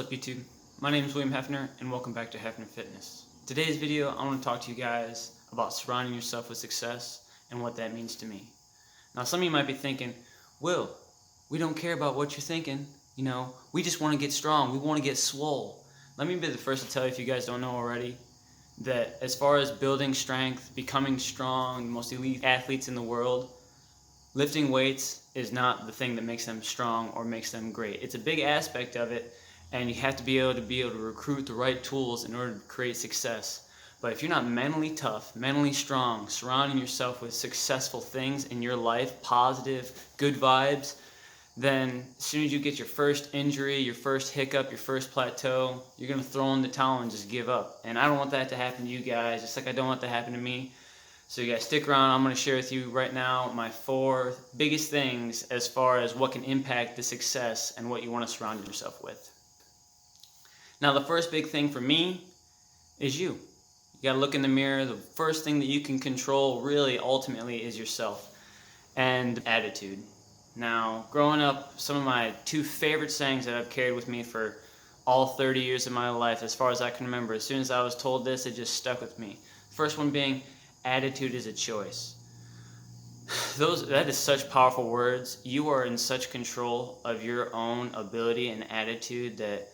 up YouTube? My name is William Heffner and welcome back to Heffner Fitness. Today's video I want to talk to you guys about surrounding yourself with success and what that means to me. Now some of you might be thinking, Will, we don't care about what you're thinking, we just want to get strong, we want to get swole. Let me be the first to tell you, if you guys don't know already, that as far as building strength, becoming strong, the most elite athletes in the world, lifting weights is not the thing that makes them strong or makes them great. It's a big aspect of it, and you have to be able to recruit the right tools in order to create success. But if you're not mentally tough, mentally strong, surrounding yourself with successful things in your life, positive, good vibes, then as soon as you get your first injury, your first hiccup, your first plateau, you're going to throw in the towel and just give up. And I don't want that to happen to you guys, just like I don't want that to happen to me. So you guys stick around. I'm going to share with you right now my 4 biggest things as far as what can impact the success and what you want to surround yourself with. Now the first big thing for me is you. You got to look in the mirror. The first thing that you can control really ultimately is yourself and attitude. Now growing up, some of my 2 favorite sayings that I've carried with me for all 30 years of my life, as far as I can remember, as soon as I was told this, it just stuck with me. First one being, attitude is a choice. That is such powerful words. You are in such control of your own ability and attitude that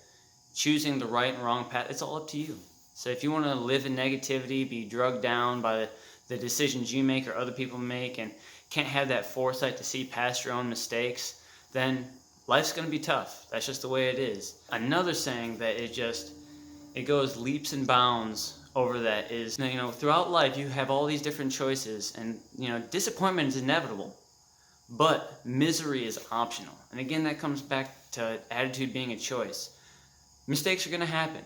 choosing the right and wrong path, it's all up to you. So if you want to live in negativity, be drugged down by the decisions you make or other people make, and can't have that foresight to see past your own mistakes, then life's going to be tough. That's just the way it is. Another saying that it goes leaps and bounds over that is, throughout life you have all these different choices, and disappointment is inevitable, but misery is optional. And again, that comes back to attitude being a choice. Mistakes are going to happen.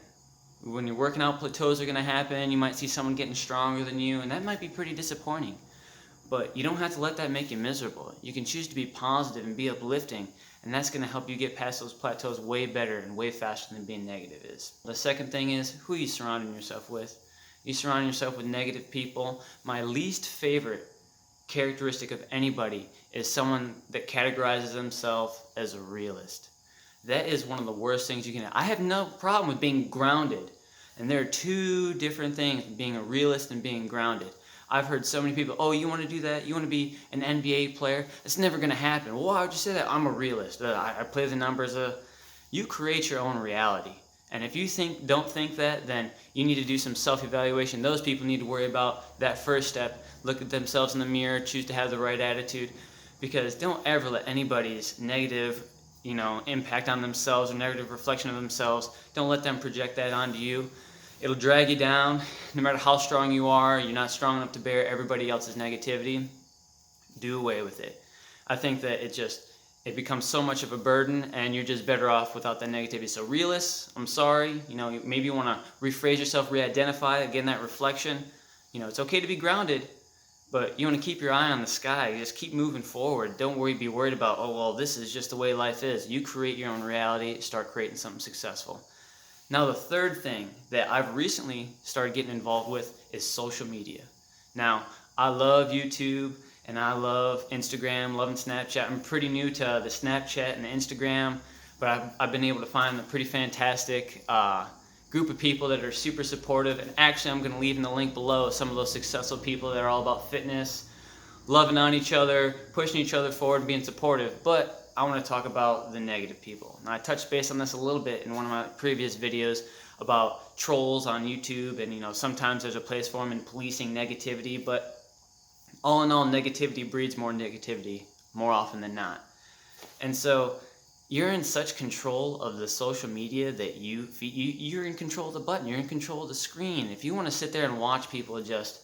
When you're working out, plateaus are going to happen. You might see someone getting stronger than you, and that might be pretty disappointing. But you don't have to let that make you miserable. You can choose to be positive and be uplifting, and that's going to help you get past those plateaus way better and way faster than being negative is. The second thing is, who are you surrounding yourself with? You surround yourself with negative people. My least favorite characteristic of anybody is someone that categorizes themselves as a realist. That is one of the worst things you can have. I have no problem with being grounded. And there are 2 different things, being a realist and being grounded. I've heard so many people, oh, you want to do that? You want to be an NBA player? It's never going to happen. Well, why would you say that? I'm a realist. I play the numbers. You create your own reality. And if you don't think that, then you need to do some self-evaluation. Those people need to worry about that first step. Look at themselves in the mirror, choose to have the right attitude. Because don't ever let anybody's negative impact on themselves or negative reflection of themselves, don't let them project that onto you. It'll drag you down. No matter how strong you are, you're not strong enough to bear everybody else's negativity. Do away with it. I think that it becomes so much of a burden, and you're just better off without that negativity. So realists, I'm sorry, maybe you want to rephrase yourself, re-identify, again, that reflection. It's okay to be grounded, but you want to keep your eye on the sky. You just keep moving forward. Don't be worried about, oh, well, this is just the way life is. You create your own reality, start creating something successful. Now, the third thing that I've recently started getting involved with is social media. Now, I love YouTube, and I love Instagram, loving Snapchat. I'm pretty new to the Snapchat and the Instagram, but I've been able to find a pretty fantastic group of people that are super supportive. And actually, I'm going to leave in the link below some of those successful people that are all about fitness, loving on each other, pushing each other forward, and being supportive. But I want to talk about the negative people. Now, I touched base on this a little bit in one of my previous videos about trolls on YouTube, and sometimes there's a place for them in policing negativity, but all in all, negativity breeds more negativity more often than not. And so you're in such control of the social media that you're in control of the button, you're in control of the screen. If you want to sit there and watch people just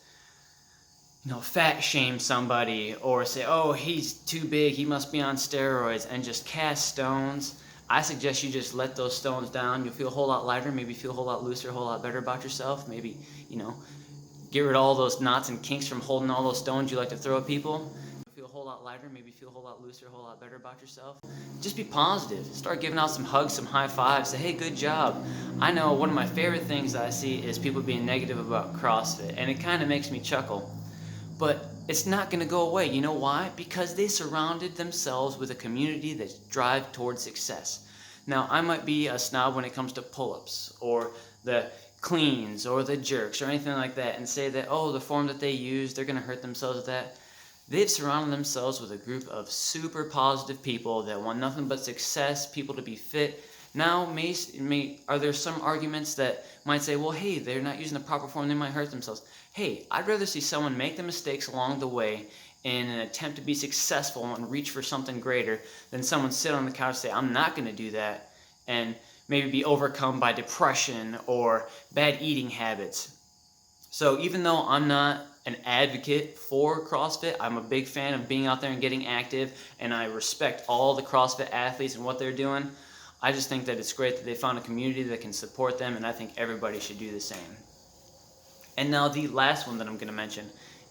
fat shame somebody, or say, oh, he's too big, he must be on steroids, and just cast stones, I suggest you just let those stones down. You'll feel a whole lot lighter, maybe feel a whole lot looser, a whole lot better about yourself. Maybe, get rid of all those knots and kinks from holding all those stones you like to throw at people. You'll feel a whole lot lighter, maybe feel a whole lot looser, a whole lot better about yourself. Just be positive. Start giving out some hugs, some high fives. Say, hey, good job. I know one of my favorite things that I see is people being negative about CrossFit, and it kind of makes me chuckle. But it's not going to go away. You know why? Because they surrounded themselves with a community that drives towards success. Now, I might be a snob when it comes to pull-ups or the cleans or the jerks or anything like that, and say that, oh, the form that they use, they're going to hurt themselves with that. They've surrounded themselves with a group of super positive people that want nothing but success, people to be fit. Now, are there some arguments that might say, well, hey, they're not using the proper form, they might hurt themselves. Hey, I'd rather see someone make the mistakes along the way in an attempt to be successful and reach for something greater than someone sit on the couch and say, I'm not going to do that, and maybe be overcome by depression or bad eating habits. So even though I'm not an advocate for CrossFit, I'm a big fan of being out there and getting active, and I respect all the CrossFit athletes and what they're doing. I just think that it's great that they found a community that can support them, and I think everybody should do the same. And now the last one that I'm going to mention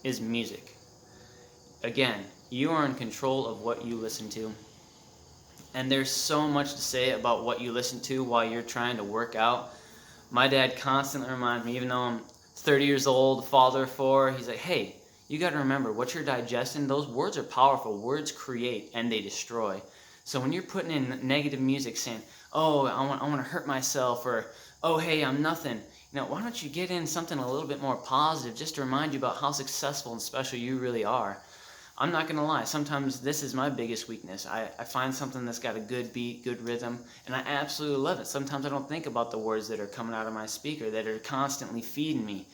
is music. Again, you are in control of what you listen to. And there's so much to say about what you listen to while you're trying to work out. My dad constantly reminds me, even though I'm 30 years old, father of 4, he's like, hey, you got to remember, what you're digesting, those words are powerful. Words create and they destroy. So when you're putting in negative music saying, oh, I want to hurt myself, or, oh, hey, I'm nothing, why don't you get in something a little bit more positive just to remind you about how successful and special you really are. I'm not going to lie, sometimes this is my biggest weakness. I find something that's got a good beat, good rhythm, and I absolutely love it. Sometimes I don't think about the words that are coming out of my speaker that are constantly feeding me.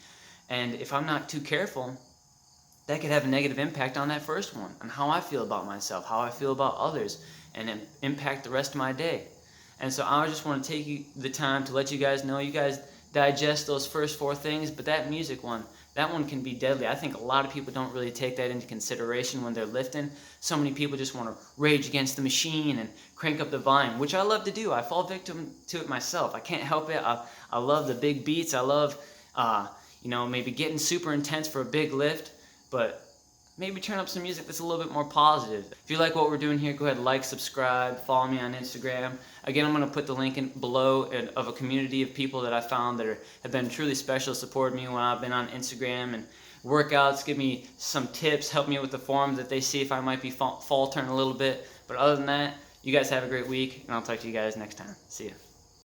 And if I'm not too careful, that could have a negative impact on that first one, on how I feel about myself, how I feel about others, and then impact the rest of my day. And so I just want to take the time to let you guys know, you guys digest those first 4 things, but that music one, that one can be deadly. I think a lot of people don't really take that into consideration when they're lifting. So many people just want to rage against the machine and crank up the volume, which I love to do. I fall victim to it myself. I can't help it. I love the big beats. I love, maybe getting super intense for a big lift, but maybe turn up some music that's a little bit more positive. If you like what we're doing here, go ahead and like, subscribe, follow me on Instagram. Again, I'm going to put the link in below of a community of people that I found that have been truly special, supported me when I've been on Instagram, and workouts, give me some tips, help me with the form that they see if I might be faltering a little bit. But other than that, you guys have a great week, and I'll talk to you guys next time. See ya.